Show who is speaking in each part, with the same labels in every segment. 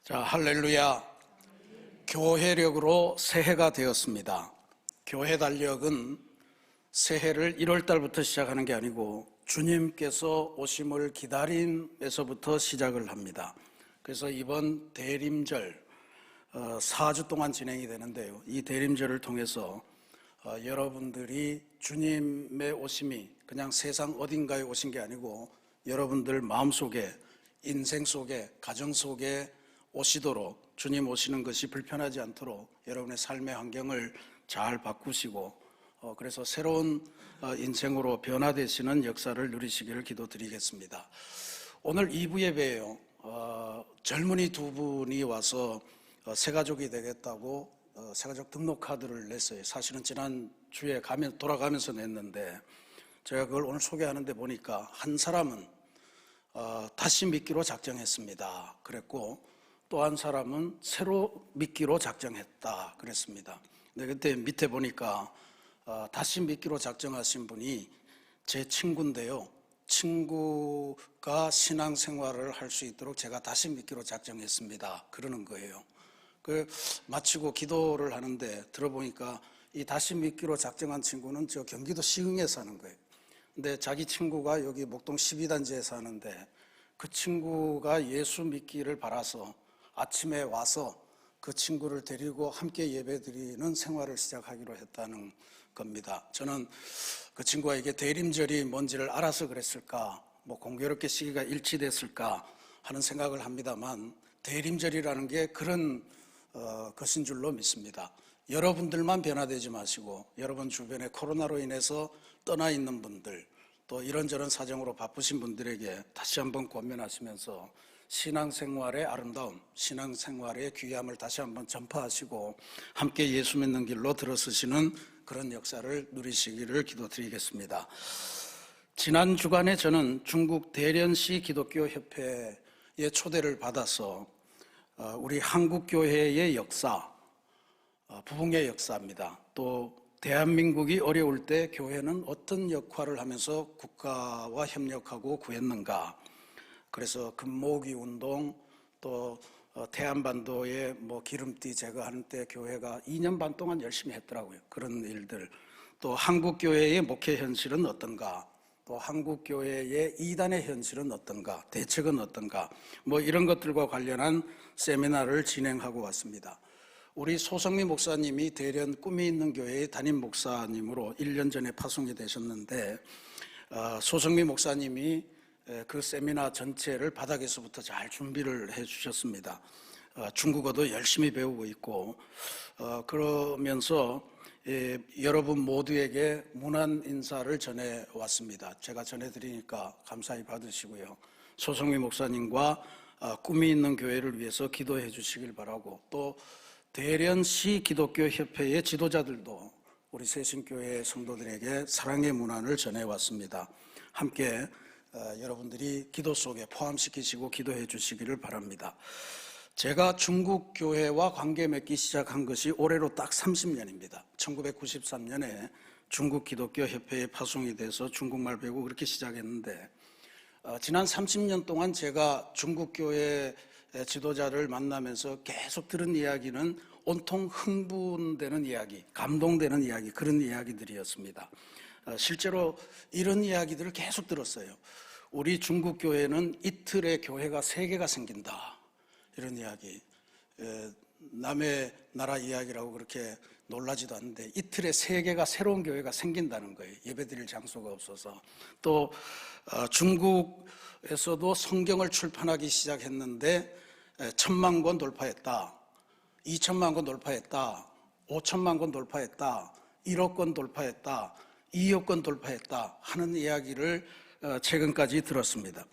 Speaker 1: 자, 할렐루야. 교회력으로 새해가 되었습니다. 교회 달력은 새해를 1월 달부터 시작하는 게 아니고 주님께서 오심을 기다림에서부터 시작을 합니다. 그래서 이번 대림절 4주 동안 진행이 되는데요. 이 대림절을 통해서 여러분들이 주님의 오심이 그냥 세상 어딘가에 오신 게 아니고 여러분들 마음속에, 인생 속에, 가정 속에 오시도록, 주님 오시는 것이 불편하지 않도록 여러분의 삶의 환경을 잘 바꾸시고 그래서 새로운 인생으로 변화되시는 역사를 누리시기를 기도드리겠습니다. 오늘 2부 예배예요. 젊은이 두 분이 와서 새가족이 되겠다고 새가족 등록카드를 냈어요. 사실은 지난주에 돌아가면서 냈는데 제가 그걸 오늘 소개하는데 보니까 한 사람은 다시 믿기로 작정했습니다 그랬고, 또 한 사람은 새로 믿기로 작정했다 그랬습니다. 근데 그때 밑에 보니까 다시 믿기로 작정하신 분이 제 친구인데요, 친구가 신앙생활을 할 수 있도록 제가 다시 믿기로 작정했습니다 그러는 거예요. 마치고 기도를 하는데 들어보니까 이 다시 믿기로 작정한 친구는 저 경기도 시흥에 사는 거예요. 근데 자기 친구가 여기 목동 12단지에 사는데 그 친구가 예수 믿기를 바라서 아침에 와서 그 친구를 데리고 함께 예배드리는 생활을 시작하기로 했다는 겁니다. 저는 그 친구가 이게 대림절이 뭔지를 알아서 그랬을까, 공교롭게 시기가 일치됐을까 하는 생각을 합니다만, 대림절이라는 게 그런 것인 줄로 믿습니다. 여러분들만 변화되지 마시고 여러분 주변에 코로나로 인해서 떠나 있는 분들, 또 이런저런 사정으로 바쁘신 분들에게 다시 한번 권면하시면서 신앙생활의 아름다움, 신앙생활의 귀함을 다시 한번 전파하시고 함께 예수 믿는 길로 들어서시는 그런 역사를 누리시기를 기도드리겠습니다. 지난 주간에 저는 중국 대련시 기독교협회의 초대를 받아서 우리 한국교회의 역사, 부흥의 역사입니다. 또 대한민국이 어려울 때 교회는 어떤 역할을 하면서 국가와 협력하고 구했는가, 그래서 금모기 운동, 또 태안반도의 기름띠 제거하는 때 교회가 2년 반 동안 열심히 했더라고요. 그런 일들. 또 한국교회의 목회 현실은 어떤가, 또 한국교회의 이단의 현실은 어떤가, 대책은 어떤가, 이런 것들과 관련한 세미나를 진행하고 왔습니다. 우리 소성미 목사님이 대련 꿈이 있는 교회의 담임 목사님으로 1년 전에 파송이 되셨는데, 소성미 목사님이 그 세미나 전체를 바닥에서부터 잘 준비를 해 주셨습니다. 중국어도 열심히 배우고 있고, 그러면서 여러분 모두에게 문안 인사를 전해왔습니다. 제가 전해드리니까 감사히 받으시고요. 소성미 목사님과 꿈이 있는 교회를 위해서 기도해 주시길 바라고, 또 대련시 기독교협회의 지도자들도 우리 새신교회 성도들에게 사랑의 문안을 전해왔습니다. 함께 여러분들이 기도 속에 포함시키시고 기도해 주시기를 바랍니다. 제가 중국 교회와 관계 맺기 시작한 것이 올해로 딱 30년입니다. 1993년에 중국 기독교협회에 파송이 돼서 중국말 배우고 그렇게 시작했는데, 지난 30년 동안 제가 중국 교회 지도자를 만나면서 계속 들은 이야기는 온통 흥분되는 이야기, 감동되는 이야기, 그런 이야기들이었습니다. 실제로 이런 이야기들을 계속 들었어요. 우리 중국 교회는 이틀에 교회가 3개가 생긴다, 이런 이야기. 남의 나라 이야기라고 그렇게 놀라지도 않는데 이틀에 3개가 새로운 교회가 생긴다는 거예요. 예배드릴 장소가 없어서. 또 중국에서도 성경을 출판하기 시작했는데 1,000만 권 돌파했다, 2,000만 권 돌파했다, 5,000만 권 돌파했다, 1억 권 돌파했다, 2억 권 돌파했다 하는 이야기를 최근까지 들었습니다.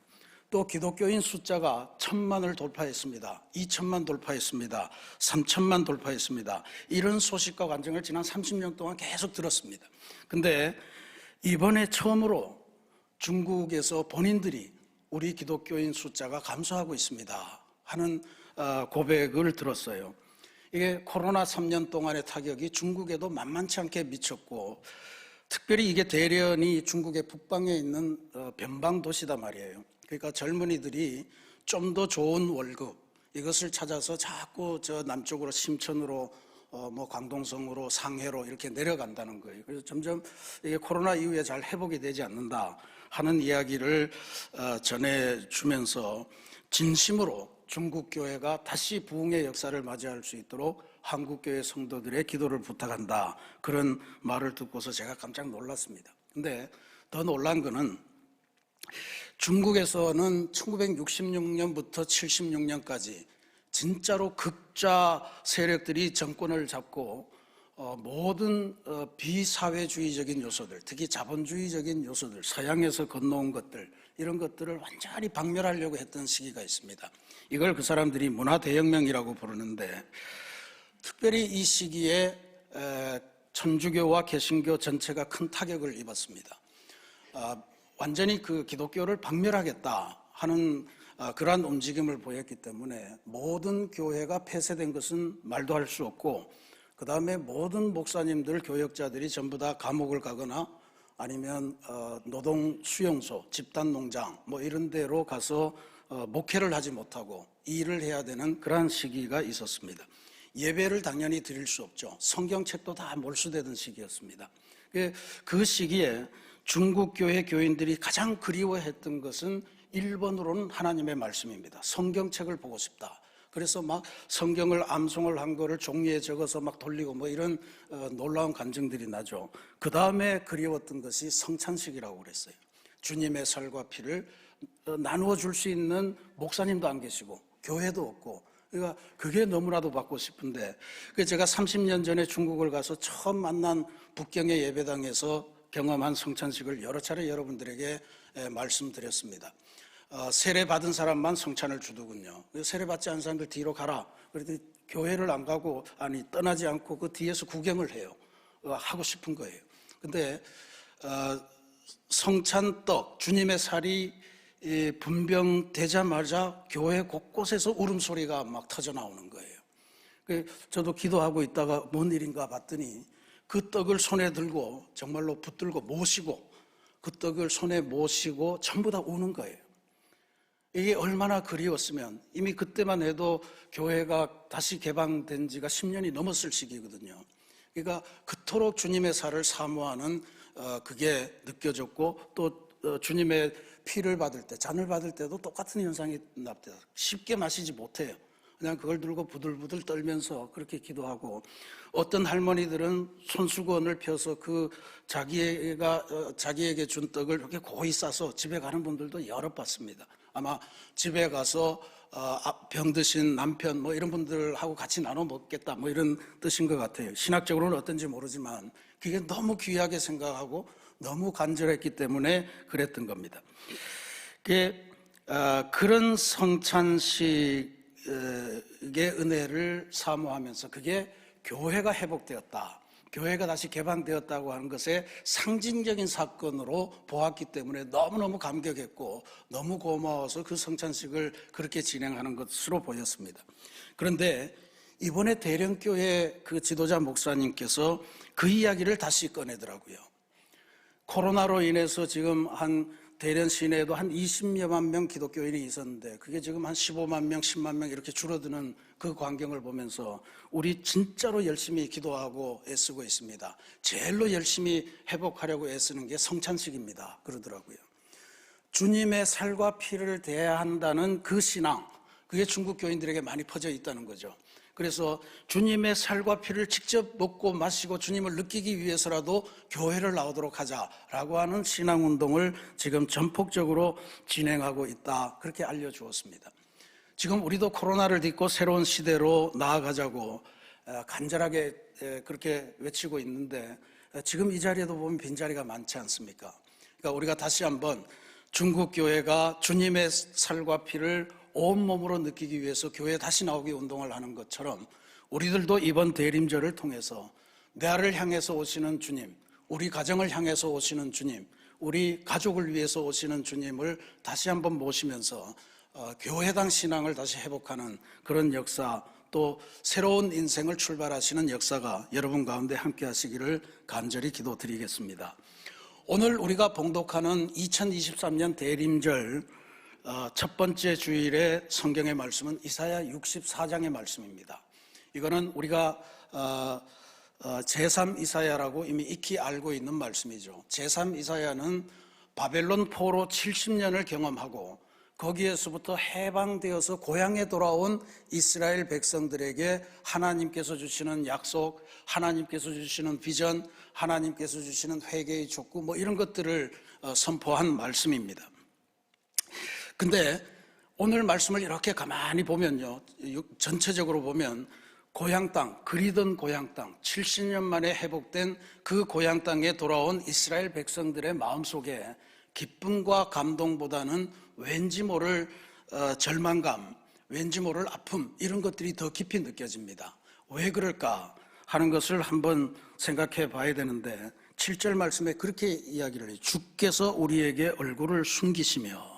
Speaker 1: 또 기독교인 숫자가 1,000만을 돌파했습니다, 2,000만 돌파했습니다, 3,000만 돌파했습니다. 이런 소식과 관정을 지난 30년 동안 계속 들었습니다. 근데 이번에 처음으로 중국에서 본인들이 우리 기독교인 숫자가 감소하고 있습니다 하는 고백을 들었어요. 이게 코로나 3년 동안의 타격이 중국에도 만만치 않게 미쳤고, 특별히 이게 대련이 중국의 북방에 있는 변방 도시다 말이에요. 그러니까 젊은이들이 좀 더 좋은 월급, 이것을 찾아서 자꾸 저 남쪽으로 심천으로 뭐 광동성으로 상해로 이렇게 내려간다는 거예요. 그래서 점점 이게 코로나 이후에 잘 회복이 되지 않는다 하는 이야기를 전해주면서 진심으로 중국 교회가 다시 부흥의 역사를 맞이할 수 있도록 한국 교회 성도들의 기도를 부탁한다, 그런 말을 듣고서 제가 깜짝 놀랐습니다. 근데 더 놀란 거는 중국에서는 1966년부터 76년까지 진짜로 극좌 세력들이 정권을 잡고 모든 비사회주의적인 요소들, 특히 자본주의적인 요소들, 서양에서 건너온 것들, 이런 것들을 완전히 박멸하려고 했던 시기가 있습니다. 이걸 그 사람들이 문화대혁명이라고 부르는데, 특별히 이 시기에 천주교와 개신교 전체가 큰 타격을 입었습니다. 완전히 그 기독교를 박멸하겠다 하는 그러한 움직임을 보였기 때문에 모든 교회가 폐쇄된 것은 말도 할 수 없고, 그 다음에 모든 목사님들, 교역자들이 전부 다 감옥을 가거나 아니면 노동 수용소, 집단 농장 뭐 이런 데로 가서 목회를 하지 못하고 일을 해야 되는 그러한 시기가 있었습니다. 예배를 당연히 드릴 수 없죠. 성경책도 다 몰수되던 시기였습니다. 그 시기에 중국 교회 교인들이 가장 그리워했던 것은 1번으로는 하나님의 말씀입니다. 성경책을 보고 싶다. 그래서 막 성경을 암송을 한 거를 종이에 적어서 막 돌리고 뭐 이런 놀라운 감정들이 나죠. 그 다음에 그리웠던 것이 성찬식이라고 그랬어요. 주님의 살과 피를 나누어 줄 수 있는 목사님도 안 계시고 교회도 없고, 그러니까 그게 너무나도 받고 싶은데, 제가 30년 전에 중국을 가서 처음 만난 북경의 예배당에서 경험한 성찬식을 여러 차례 여러분들에게 말씀드렸습니다. 세례 받은 사람만 성찬을 주더군요. 세례 받지 않은 사람들 뒤로 가라. 그랬더니 교회를 안 가고, 떠나지 않고 그 뒤에서 구경을 해요. 하고 싶은 거예요. 근데 성찬떡, 주님의 살이 분병되자마자 교회 곳곳에서 울음소리가 막 터져 나오는 거예요. 저도 기도하고 있다가 뭔 일인가 봤더니 그 떡을 손에 들고 정말로 붙들고 모시고, 그 떡을 손에 모시고 전부 다 우는 거예요. 이게 얼마나 그리웠으면, 이미 그때만 해도 교회가 다시 개방된 지가 10년이 넘었을 시기거든요. 그러니까 그토록 주님의 살을 사모하는 그게 느껴졌고, 또 주님의 피를 받을 때, 잔을 받을 때도 똑같은 현상이 납니다. 쉽게 마시지 못해요. 그냥 그걸 들고 부들부들 떨면서 그렇게 기도하고, 어떤 할머니들은 손수건을 펴서 그 자기에게 준 떡을 이렇게 고이 싸서 집에 가는 분들도 여러 봤습니다. 아마 집에 가서 병드신 남편 뭐 이런 분들하고 같이 나눠 먹겠다 뭐 이런 뜻인 것 같아요. 신학적으로는 어떤지 모르지만 그게 너무 귀하게 생각하고 너무 간절했기 때문에 그랬던 겁니다. 그런 성찬식의 은혜를 사모하면서 그게 교회가 회복되었다, 교회가 다시 개방되었다고 하는 것에 상징적인 사건으로 보았기 때문에 너무너무 감격했고 너무 고마워서 그 성찬식을 그렇게 진행하는 것으로 보였습니다. 그런데 이번에 대령교회 그 지도자 목사님께서 그 이야기를 다시 꺼내더라고요. 코로나로 인해서 지금 한 대련 시내에도 한 20여만 명 기독교인이 있었는데 그게 지금 한 15만 명, 10만 명 이렇게 줄어드는 그 광경을 보면서 우리 진짜로 열심히 기도하고 애쓰고 있습니다. 제일로 열심히 회복하려고 애쓰는 게 성찬식입니다. 그러더라고요. 주님의 살과 피를 대해야 한다는 그 신앙, 그게 중국 교인들에게 많이 퍼져 있다는 거죠. 그래서 주님의 살과 피를 직접 먹고 마시고 주님을 느끼기 위해서라도 교회를 나오도록 하자라고 하는 신앙운동을 지금 전폭적으로 진행하고 있다, 그렇게 알려주었습니다. 지금 우리도 코로나를 딛고 새로운 시대로 나아가자고 간절하게 그렇게 외치고 있는데 지금 이 자리에도 보면 빈자리가 많지 않습니까? 그러니까 우리가 다시 한번 중국 교회가 주님의 살과 피를 온몸으로 느끼기 위해서 교회에 다시 나오기 운동을 하는 것처럼 우리들도 이번 대림절을 통해서 나를 향해서 오시는 주님, 우리 가정을 향해서 오시는 주님, 우리 가족을 위해서 오시는 주님을 다시 한번 모시면서 교회당 신앙을 다시 회복하는 그런 역사, 또 새로운 인생을 출발하시는 역사가 여러분 가운데 함께 하시기를 간절히 기도드리겠습니다. 오늘 우리가 봉독하는 2023년 대림절 첫 번째 주일의 성경의 말씀은 이사야 64장의 말씀입니다. 이거는 우리가 제3 이사야라고 이미 익히 알고 있는 말씀이죠. 제3 이사야는 바벨론 포로 70년을 경험하고 거기에서부터 해방되어서 고향에 돌아온 이스라엘 백성들에게 하나님께서 주시는 약속, 하나님께서 주시는 비전, 하나님께서 주시는 회개의 촉구 뭐 이런 것들을 선포한 말씀입니다. 근데 오늘 말씀을 이렇게 가만히 보면요, 전체적으로 보면 고향 땅, 그리던 고향 땅, 70년 만에 회복된 그 고향 땅에 돌아온 이스라엘 백성들의 마음속에 기쁨과 감동보다는 왠지 모를 절망감, 왠지 모를 아픔 이런 것들이 더 깊이 느껴집니다. 왜 그럴까 하는 것을 한번 생각해 봐야 되는데 7절 말씀에 그렇게 이야기를 해요. 주께서 우리에게 얼굴을 숨기시며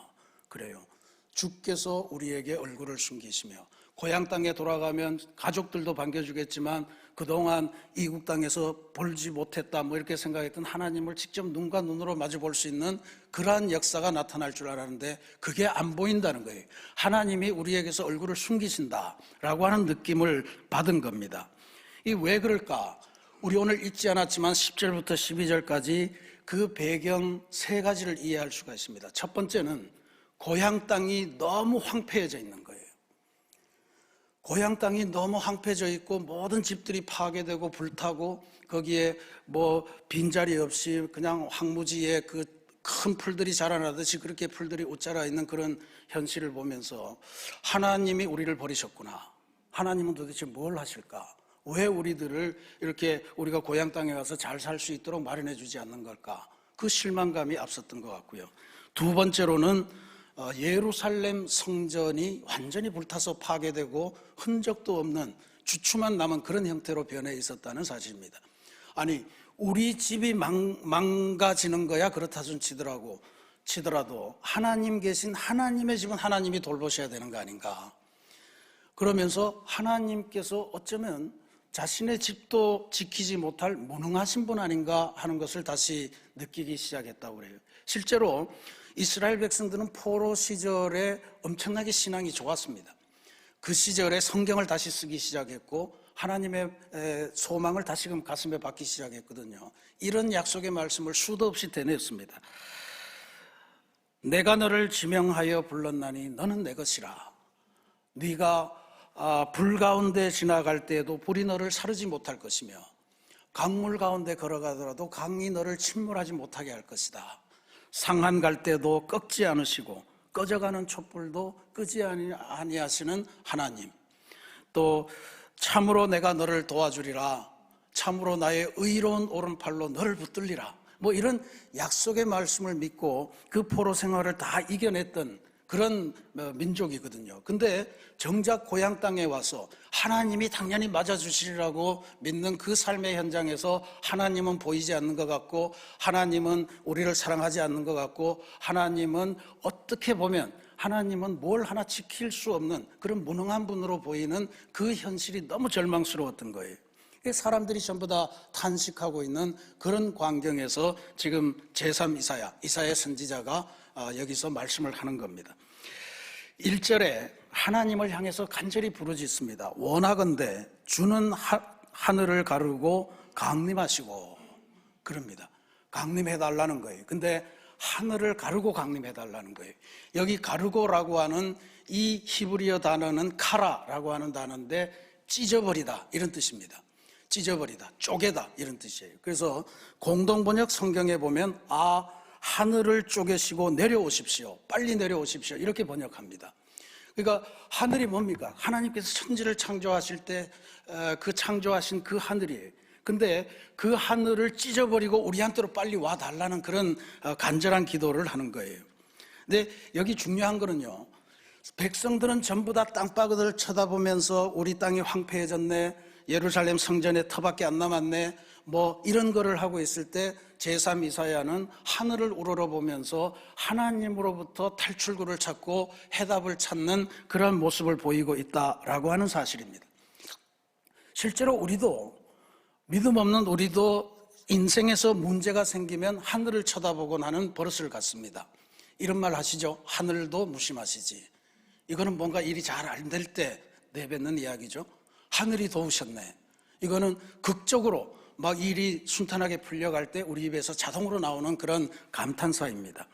Speaker 1: 그래요. 주께서 우리에게 얼굴을 숨기시며 고향 땅에 돌아가면 가족들도 반겨주겠지만 그동안 이국 땅에서 볼지 못했다 뭐 이렇게 생각했던 하나님을 직접 눈과 눈으로 마주 볼 수 있는 그러한 역사가 나타날 줄 알았는데 그게 안 보인다는 거예요. 하나님이 우리에게서 얼굴을 숨기신다라고 하는 느낌을 받은 겁니다. 이 왜 그럴까? 우리 오늘 읽지 않았지만 10절부터 12절까지 그 배경 세 가지를 이해할 수가 있습니다. 첫 번째는 고향 땅이 너무 황폐해져 있는 거예요. 고향 땅이 너무 황폐해져 있고 모든 집들이 파괴되고 불타고 거기에 뭐 빈자리 없이 그냥 황무지에 그 큰 풀들이 자라나듯이 그렇게 풀들이 옷자라 있는 그런 현실을 보면서 하나님이 우리를 버리셨구나. 하나님은 도대체 뭘 하실까? 왜 우리들을 이렇게 우리가 고향 땅에 가서 잘 살 수 있도록 마련해 주지 않는 걸까? 그 실망감이 앞섰던 것 같고요. 두 번째로는 예루살렘 성전이 완전히 불타서 파괴되고 흔적도 없는 주춤만 남은 그런 형태로 변해 있었다는 사실입니다. 아니 우리 집이 망가지는 거야 그렇다 손 치더라도 하나님 계신 하나님의 집은 하나님이 돌보셔야 되는 거 아닌가. 그러면서 하나님께서 어쩌면 자신의 집도 지키지 못할 무능하신 분 아닌가 하는 것을 다시 느끼기 시작했다고 그래요. 실제로 이스라엘 백성들은 포로 시절에 엄청나게 신앙이 좋았습니다. 그 시절에 성경을 다시 쓰기 시작했고 하나님의 소망을 다시금 가슴에 받기 시작했거든요. 이런 약속의 말씀을 수도 없이 되냈습니다. 내가 너를 지명하여 불렀나니 너는 내 것이라. 네가 불 가운데 지나갈 때에도 불이 너를 사르지 못할 것이며 강물 가운데 걸어가더라도 강이 너를 침몰하지 못하게 할 것이다. 상한 갈 때도 꺾지 않으시고 꺼져가는 촛불도 끄지 아니하시는 하나님. 또 참으로 내가 너를 도와주리라. 참으로 나의 의로운 오른팔로 너를 붙들리라. 뭐 이런 약속의 말씀을 믿고 그 포로 생활을 다 이겨냈던 그런 민족이거든요. 근데 정작 고향 땅에 와서 하나님이 당연히 맞아주시리라고 믿는 그 삶의 현장에서 하나님은 보이지 않는 것 같고 하나님은 우리를 사랑하지 않는 것 같고 하나님은 어떻게 보면 하나님은 뭘 하나 지킬 수 없는 그런 무능한 분으로 보이는 그 현실이 너무 절망스러웠던 거예요. 사람들이 전부 다 탄식하고 있는 그런 광경에서 지금 제3 이사야 선지자가 여기서 말씀을 하는 겁니다. 1절에 하나님을 향해서 간절히 부르짖습니다. 원하건대 주는 하늘을 가르고 강림하시고 그럽니다. 강림해달라는 거예요. 근데 하늘을 가르고 강림해달라는 거예요. 여기 가르고라고 하는 이 히브리어 단어는 카라라고 하는 단어인데 찢어버리다 이런 뜻입니다. 찢어버리다, 쪼개다 이런 뜻이에요. 그래서 공동번역 성경에 보면 하늘을 쪼개시고 내려오십시오. 빨리 내려오십시오. 이렇게 번역합니다. 그러니까 하늘이 뭡니까? 하나님께서 천지를 창조하실 때 그 창조하신 그 하늘이에요. 근데 그 하늘을 찢어버리고 우리한테로 빨리 와달라는 그런 간절한 기도를 하는 거예요. 근데 여기 중요한 거는요, 백성들은 전부 다 땅바닥을 쳐다보면서 우리 땅이 황폐해졌네, 예루살렘 성전에 터밖에 안 남았네, 뭐 이런 거를 하고 있을 때 제3 이사야는 하늘을 우러러보면서 하나님으로부터 탈출구를 찾고 해답을 찾는 그런 모습을 보이고 있다라고 하는 사실입니다. 실제로 우리도 믿음 없는 우리도 인생에서 문제가 생기면 하늘을 쳐다보곤 하는 버릇을 갖습니다. 이런 말 하시죠. 하늘도 무심하시지. 이거는 뭔가 일이 잘 안 될 때 내뱉는 이야기죠. 하늘이 도우셨네. 이거는 극적으로 막 일이 순탄하게 풀려갈 때 우리 입에서 자동으로 나오는 그런 감탄사입니다.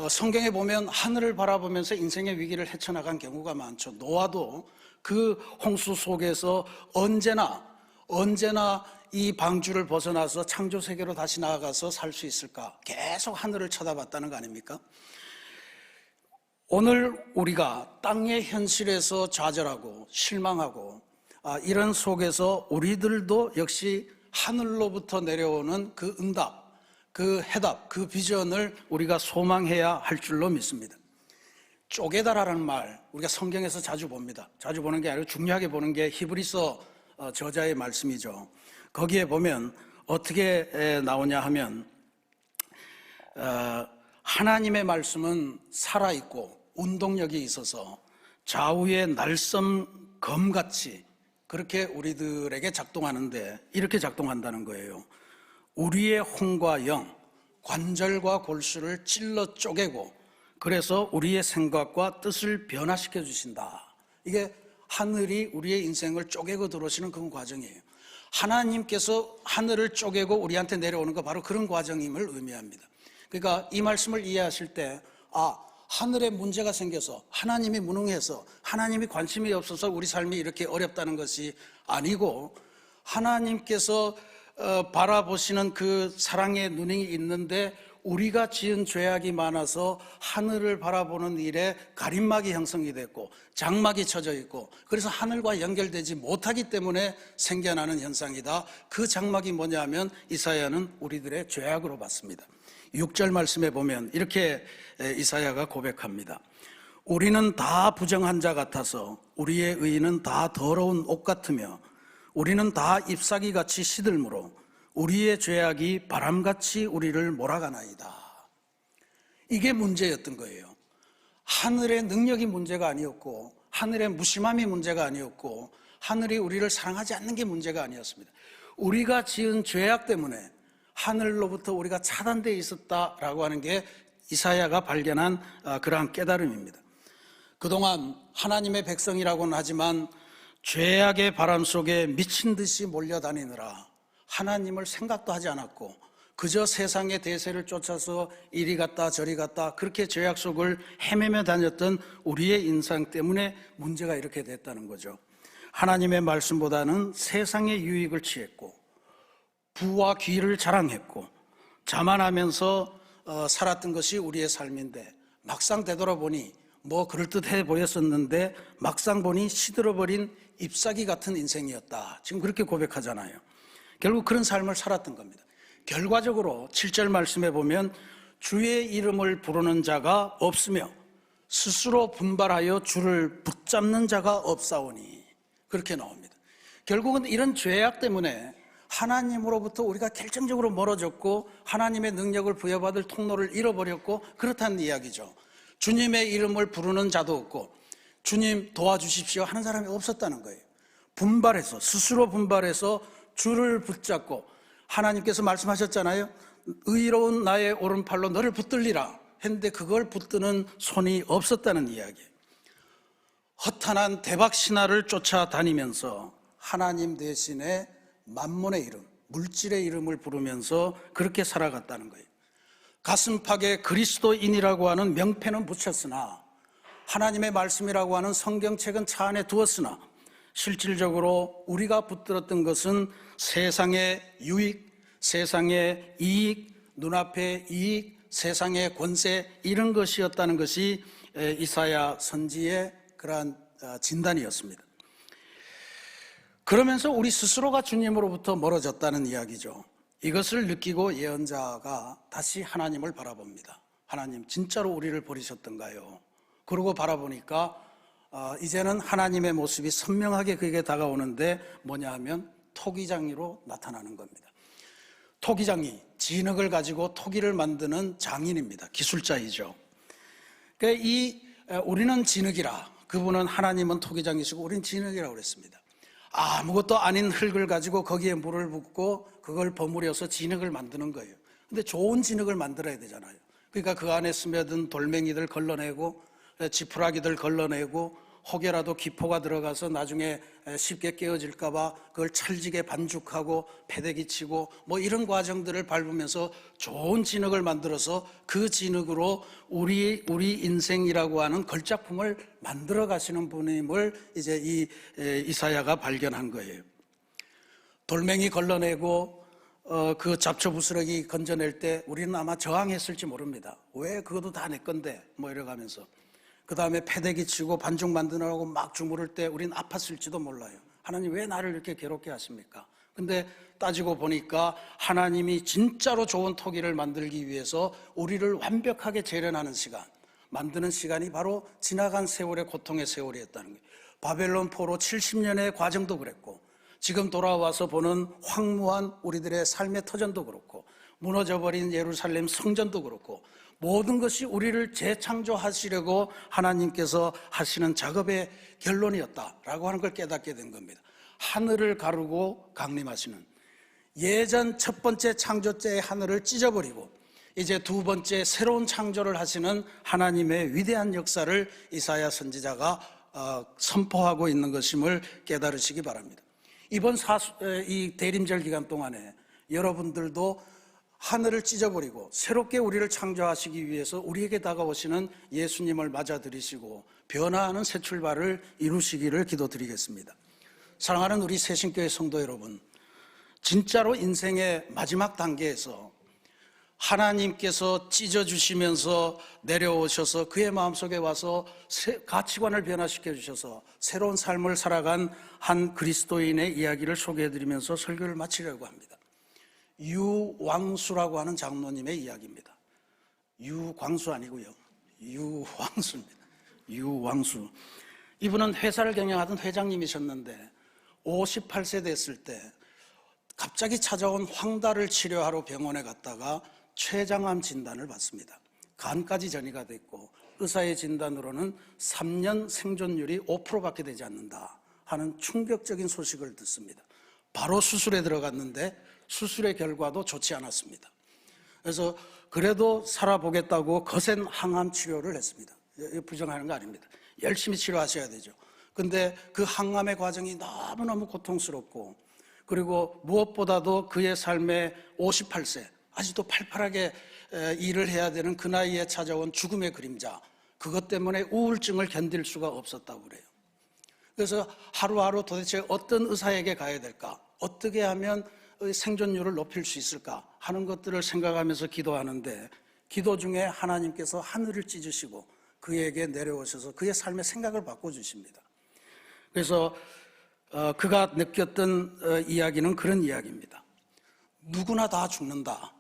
Speaker 1: 성경에 보면 하늘을 바라보면서 인생의 위기를 헤쳐나간 경우가 많죠. 노아도 그 홍수 속에서 언제나 이 방주를 벗어나서 창조 세계로 다시 나아가서 살 수 있을까? 계속 하늘을 쳐다봤다는 거 아닙니까? 오늘 우리가 땅의 현실에서 좌절하고 실망하고 이런 속에서 우리들도 역시 하늘로부터 내려오는 그 응답, 그 해답, 그 비전을 우리가 소망해야 할 줄로 믿습니다. 쪼개다라는 말 우리가 성경에서 자주 봅니다. 자주 보는 게 아니고 중요하게 보는 게 히브리서 저자의 말씀이죠. 거기에 보면 어떻게 나오냐 하면 하나님의 말씀은 살아있고 운동력이 있어서 좌우의 날섬 검같이 그렇게 우리들에게 작동하는데 이렇게 작동한다는 거예요. 우리의 혼과 영, 관절과 골수를 찔러 쪼개고 그래서 우리의 생각과 뜻을 변화시켜 주신다. 이게 하늘이 우리의 인생을 쪼개고 들어오시는 그런 과정이에요. 하나님께서 하늘을 쪼개고 우리한테 내려오는 거 바로 그런 과정임을 의미합니다. 그러니까 이 말씀을 이해하실 때 하늘에 문제가 생겨서 하나님이 무능해서 하나님이 관심이 없어서 우리 삶이 이렇게 어렵다는 것이 아니고 하나님께서 바라보시는 그 사랑의 눈이 있는데 우리가 지은 죄악이 많아서 하늘을 바라보는 일에 가림막이 형성이 됐고 장막이 쳐져 있고 그래서 하늘과 연결되지 못하기 때문에 생겨나는 현상이다. 그 장막이 뭐냐면 이사야는 우리들의 죄악으로 봤습니다. 6절 말씀에 보면 이렇게 이사야가 고백합니다. 우리는 다 부정한 자 같아서 우리의 의인은 다 더러운 옷 같으며 우리는 다 잎사귀같이 시들므로 우리의 죄악이 바람같이 우리를 몰아가나이다. 이게 문제였던 거예요. 하늘의 능력이 문제가 아니었고 하늘의 무심함이 문제가 아니었고 하늘이 우리를 사랑하지 않는 게 문제가 아니었습니다. 우리가 지은 죄악 때문에 하늘로부터 우리가 차단되어 있었다라고 하는 게 이사야가 발견한 그러한 깨달음입니다. 그동안 하나님의 백성이라고는 하지만 죄악의 바람 속에 미친 듯이 몰려다니느라 하나님을 생각도 하지 않았고 그저 세상의 대세를 쫓아서 이리 갔다 저리 갔다 그렇게 죄악 속을 헤매며 다녔던 우리의 인상 때문에 문제가 이렇게 됐다는 거죠. 하나님의 말씀보다는 세상의 유익을 취했고 부와 귀를 자랑했고 자만하면서 살았던 것이 우리의 삶인데 막상 되돌아보니 뭐 그럴듯해 보였었는데 막상 보니 시들어버린 잎사귀 같은 인생이었다. 지금 그렇게 고백하잖아요. 결국 그런 삶을 살았던 겁니다. 결과적으로 7절 말씀에 보면 주의 이름을 부르는 자가 없으며 스스로 분발하여 주를 붙잡는 자가 없사오니 그렇게 나옵니다. 결국은 이런 죄악 때문에 하나님으로부터 우리가 결정적으로 멀어졌고 하나님의 능력을 부여받을 통로를 잃어버렸고 그렇다는 이야기죠. 주님의 이름을 부르는 자도 없고 주님 도와주십시오 하는 사람이 없었다는 거예요. 분발해서 스스로 분발해서 주를 붙잡고 하나님께서 말씀하셨잖아요. 의로운 나의 오른팔로 너를 붙들리라 했는데 그걸 붙드는 손이 없었다는 이야기예요. 허탄한 대박 신화를 쫓아다니면서 하나님 대신에 만몬의 이름, 물질의 이름을 부르면서 그렇게 살아갔다는 거예요. 가슴팍에 그리스도인이라고 하는 명패는 붙였으나 하나님의 말씀이라고 하는 성경책은 차 안에 두었으나 실질적으로 우리가 붙들었던 것은 세상의 유익, 세상의 이익, 눈앞의 이익, 세상의 권세 이런 것이었다는 것이 이사야 선지의 그러한 진단이었습니다. 그러면서 우리 스스로가 주님으로부터 멀어졌다는 이야기죠. 이것을 느끼고 예언자가 다시 하나님을 바라봅니다. 하나님 진짜로 우리를 버리셨던가요? 그러고 바라보니까 이제는 하나님의 모습이 선명하게 그에게 다가오는데 뭐냐 하면 토기장이로 나타나는 겁니다. 토기장이 진흙을 가지고 토기를 만드는 장인입니다. 기술자이죠. 그러니까 우리는 진흙이라 그분은 하나님은 토기장이시고 우리는 진흙이라고 그랬습니다. 아무것도 아닌 흙을 가지고 거기에 물을 붓고 그걸 버무려서 진흙을 만드는 거예요. 근데 좋은 진흙을 만들어야 되잖아요. 그러니까 그 안에 스며든 돌멩이들 걸러내고 지푸라기들 걸러내고 혹여라도 기포가 들어가서 나중에 쉽게 깨어질까 봐 그걸 찰지게 반죽하고 패대기 치고 뭐 이런 과정들을 밟으면서 좋은 진흙을 만들어서 그 진흙으로 우리 인생이라고 하는 걸작품을 만들어 가시는 분임을 이제 이 이사야가 발견한 거예요. 돌멩이 걸러내고 그 잡초 부스러기 건져낼 때 우리는 아마 저항했을지 모릅니다. 왜 그것도 다 내 건데 뭐 이래가면서 그 다음에 패대기 치고 반죽 만드느라고 막 주무를 때 우리는 아팠을지도 몰라요. 하나님 왜 나를 이렇게 괴롭게 하십니까? 근데 따지고 보니까 하나님이 진짜로 좋은 토기를 만들기 위해서 우리를 완벽하게 재련하는 시간, 만드는 시간이 바로 지나간 세월의 고통의 세월이었다는 거예요. 바벨론 포로 70년의 과정도 그랬고 지금 돌아와서 보는 황무한 우리들의 삶의 터전도 그렇고 무너져버린 예루살렘 성전도 그렇고 모든 것이 우리를 재창조하시려고 하나님께서 하시는 작업의 결론이었다라고 하는 걸 깨닫게 된 겁니다. 하늘을 가르고 강림하시는, 예전 첫 번째 창조제의 하늘을 찢어버리고 이제 두 번째 새로운 창조를 하시는 하나님의 위대한 역사를 이사야 선지자가 선포하고 있는 것임을 깨달으시기 바랍니다. 이번 이 대림절 기간 동안에 여러분들도 하늘을 찢어버리고 새롭게 우리를 창조하시기 위해서 우리에게 다가오시는 예수님을 맞아들이시고 변화하는 새 출발을 이루시기를 기도드리겠습니다. 사랑하는 우리 새신교회 성도 여러분, 진짜로 인생의 마지막 단계에서 하나님께서 찢어주시면서 내려오셔서 그의 마음속에 와서 가치관을 변화시켜 주셔서 새로운 삶을 살아간 한 그리스도인의 이야기를 소개해드리면서 설교를 마치려고 합니다. 유왕수라고 하는 장로님의 이야기입니다. 유광수 아니고요, 유왕수입니다. 유왕수. 이분은 회사를 경영하던 회장님이셨는데 58세 됐을 때 갑자기 찾아온 황달을 치료하러 병원에 갔다가 췌장암 진단을 받습니다. 간까지 전이가 됐고 의사의 진단으로는 3년 생존율이 5%밖에 되지 않는다 하는 충격적인 소식을 듣습니다. 바로 수술에 들어갔는데 수술의 결과도 좋지 않았습니다. 그래서 그래도 살아보겠다고 거센 항암 치료를 했습니다. 부정하는 거 아닙니다. 열심히 치료하셔야 되죠. 근데 그 항암의 과정이 너무너무 고통스럽고 그리고 무엇보다도 그의 삶의 58세, 아직도 팔팔하게 일을 해야 되는 그 나이에 찾아온 죽음의 그림자, 그것 때문에 우울증을 견딜 수가 없었다고 그래요. 그래서 하루하루 도대체 어떤 의사에게 가야 될까? 어떻게 하면 생존율을 높일 수 있을까? 하는 것들을 생각하면서 기도하는데 기도 중에 하나님께서 하늘을 찢으시고 그에게 내려오셔서 그의 삶의 생각을 바꿔주십니다. 그래서 그가 느꼈던 이야기는 그런 이야기입니다. 누구나 다 죽는다.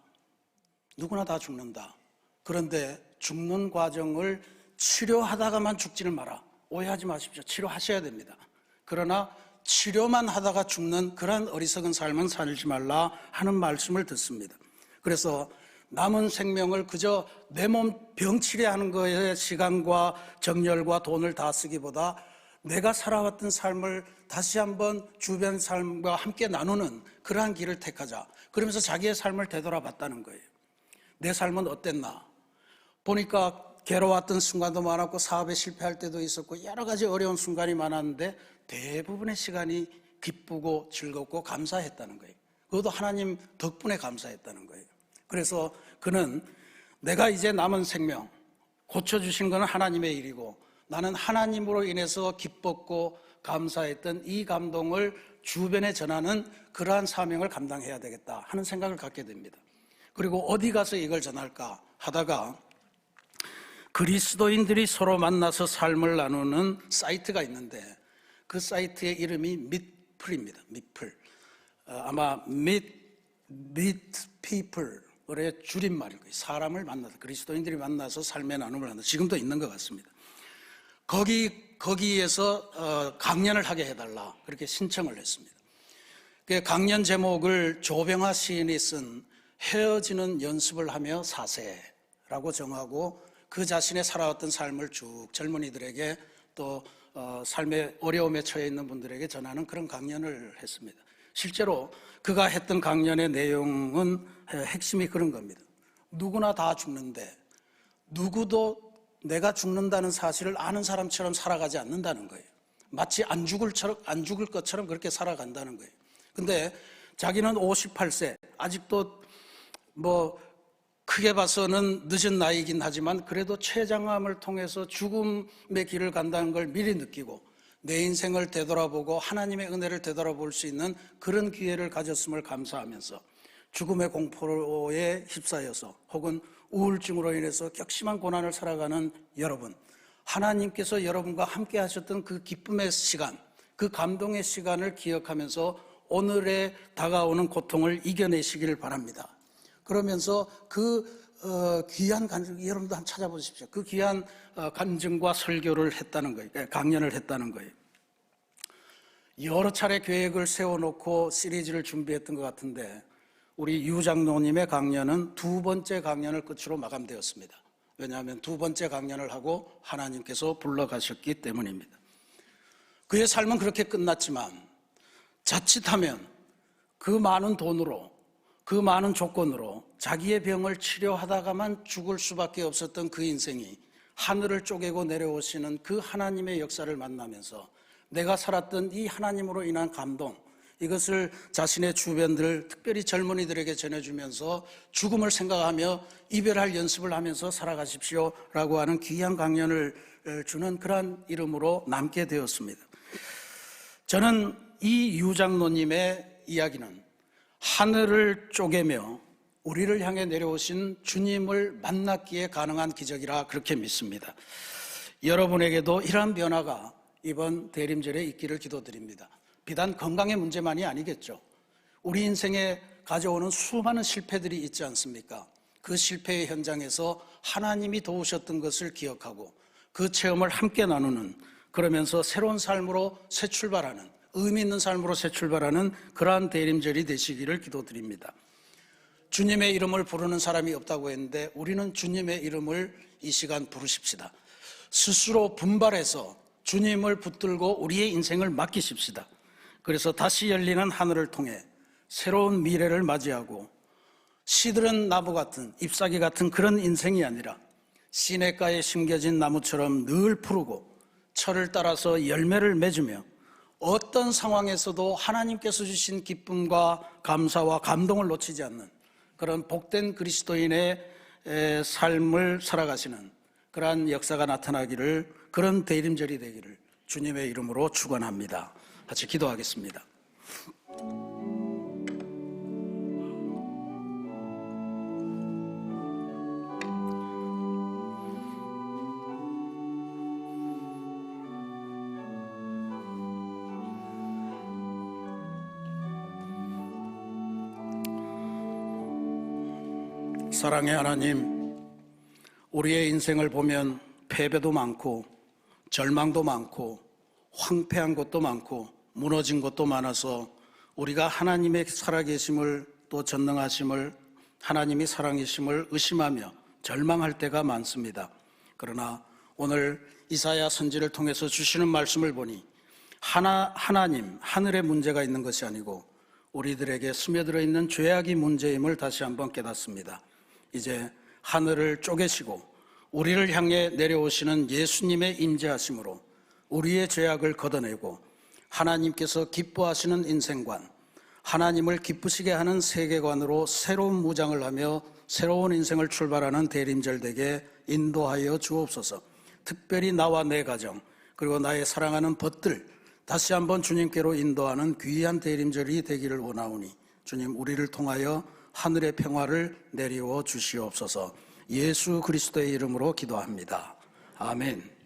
Speaker 1: 누구나 다 죽는다. 그런데 죽는 과정을 치료하다가만 죽지를 마라. 오해하지 마십시오. 치료하셔야 됩니다. 그러나 치료만 하다가 죽는 그러한 어리석은 삶은 살지 말라 하는 말씀을 듣습니다. 그래서 남은 생명을 그저 내 몸 병치료 하는 거에 시간과 정열과 돈을 다 쓰기보다 내가 살아왔던 삶을 다시 한번 주변 삶과 함께 나누는 그러한 길을 택하자. 그러면서 자기의 삶을 되돌아봤다는 거예요. 내 삶은 어땠나? 보니까 괴로웠던 순간도 많았고 사업에 실패할 때도 있었고 여러 가지 어려운 순간이 많았는데 대부분의 시간이 기쁘고 즐겁고 감사했다는 거예요. 그것도 하나님 덕분에 감사했다는 거예요. 그래서 그는 내가 이제 남은 생명 고쳐주신 것은 하나님의 일이고 나는 하나님으로 인해서 기뻤고 감사했던 이 감동을 주변에 전하는 그러한 사명을 감당해야 되겠다 하는 생각을 갖게 됩니다. 그리고 어디 가서 이걸 전할까 하다가 그리스도인들이 서로 만나서 삶을 나누는 사이트가 있는데 그 사이트의 이름이 미트풀입니다. 미트풀. 아마 Meet People의 줄임말일 거예요. 사람을 만나서 그리스도인들이 만나서 삶의 나눔을 하는, 지금도 있는 것 같습니다. 거기에서 강연을 하게 해달라 그렇게 신청을 했습니다. 그 강연 제목을 조병화 시인이 쓴 헤어지는 연습을 하며 사세라고 정하고 그 자신의 살아왔던 삶을 쭉 젊은이들에게 또 삶의 어려움에 처해 있는 분들에게 전하는 그런 강연을 했습니다. 실제로 그가 했던 강연의 내용은 핵심이 그런 겁니다. 누구나 다 죽는데 누구도 내가 죽는다는 사실을 아는 사람처럼 살아가지 않는다는 거예요. 마치 안 죽을 것처럼 그렇게 살아간다는 거예요. 근데 자기는 58세, 아직도 뭐 크게 봐서는 늦은 나이긴 하지만 그래도 췌장암을 통해서 죽음의 길을 간다는 걸 미리 느끼고 내 인생을 되돌아보고 하나님의 은혜를 되돌아볼 수 있는 그런 기회를 가졌음을 감사하면서 죽음의 공포에 휩싸여서 혹은 우울증으로 인해서 격심한 고난을 살아가는 여러분, 하나님께서 여러분과 함께 하셨던 그 기쁨의 시간, 그 감동의 시간을 기억하면서 오늘에 다가오는 고통을 이겨내시기를 바랍니다. 그러면서 귀한 간증, 여러분도 한번 찾아보십시오. 그 귀한 간증과 설교를 했다는 거예요. 강연을 했다는 거예요. 여러 차례 계획을 세워놓고 시리즈를 준비했던 것 같은데 우리 유 장로님의 강연은 두 번째 강연을 끝으로 마감되었습니다. 왜냐하면 두 번째 강연을 하고 하나님께서 불러가셨기 때문입니다. 그의 삶은 그렇게 끝났지만 자칫하면 그 많은 돈으로, 그 많은 조건으로 자기의 병을 치료하다가만 죽을 수밖에 없었던 그 인생이 하늘을 쪼개고 내려오시는 그 하나님의 역사를 만나면서 내가 살았던 이 하나님으로 인한 감동, 이것을 자신의 주변들, 특별히 젊은이들에게 전해주면서 죽음을 생각하며 이별할 연습을 하면서 살아가십시오 라고 하는 귀한 강연을 주는 그러한 이름으로 남게 되었습니다. 저는 이 유장로님의 이야기는 하늘을 쪼개며 우리를 향해 내려오신 주님을 만났기에 가능한 기적이라 그렇게 믿습니다. 여러분에게도 이러한 변화가 이번 대림절에 있기를 기도드립니다. 비단 건강의 문제만이 아니겠죠. 우리 인생에 가져오는 수많은 실패들이 있지 않습니까? 그 실패의 현장에서 하나님이 도우셨던 것을 기억하고 그 체험을 함께 나누는, 그러면서 새로운 삶으로 새 출발하는, 의미 있는 삶으로 새 출발하는 그러한 대림절이 되시기를 기도드립니다. 주님의 이름을 부르는 사람이 없다고 했는데 우리는 주님의 이름을 이 시간 부르십시다. 스스로 분발해서 주님을 붙들고 우리의 인생을 맡기십시다. 그래서 다시 열리는 하늘을 통해 새로운 미래를 맞이하고 시들은 나무 같은, 잎사귀 같은 그런 인생이 아니라 시냇가에 심겨진 나무처럼 늘 푸르고 철을 따라서 열매를 맺으며 어떤 상황에서도 하나님께서 주신 기쁨과 감사와 감동을 놓치지 않는 그런 복된 그리스도인의 삶을 살아가시는 그러한 역사가 나타나기를, 그런 대림절이 되기를 주님의 이름으로 축원합니다. 같이 기도하겠습니다. 사랑의 하나님, 우리의 인생을 보면 패배도 많고 절망도 많고 황폐한 것도 많고 무너진 것도 많아서 우리가 하나님의 살아계심을, 또 전능하심을, 하나님이 사랑이심을 의심하며 절망할 때가 많습니다. 그러나 오늘 이사야 선지를 통해서 주시는 말씀을 보니 하나님, 하늘에 문제가 있는 것이 아니고 우리들에게 스며들어 있는 죄악이 문제임을 다시 한번 깨닫습니다. 이제 하늘을 쪼개시고 우리를 향해 내려오시는 예수님의 임재하심으로 우리의 죄악을 걷어내고 하나님께서 기뻐하시는 인생관, 하나님을 기쁘시게 하는 세계관으로 새로운 무장을 하며 새로운 인생을 출발하는 대림절 되게 인도하여 주옵소서. 특별히 나와 내 가정, 그리고 나의 사랑하는 벗들 다시 한번 주님께로 인도하는 귀한 대림절이 되기를 원하오니 주님, 우리를 통하여 하늘의 평화를 내리워 주시옵소서. 예수 그리스도의 이름으로 기도합니다. 아멘.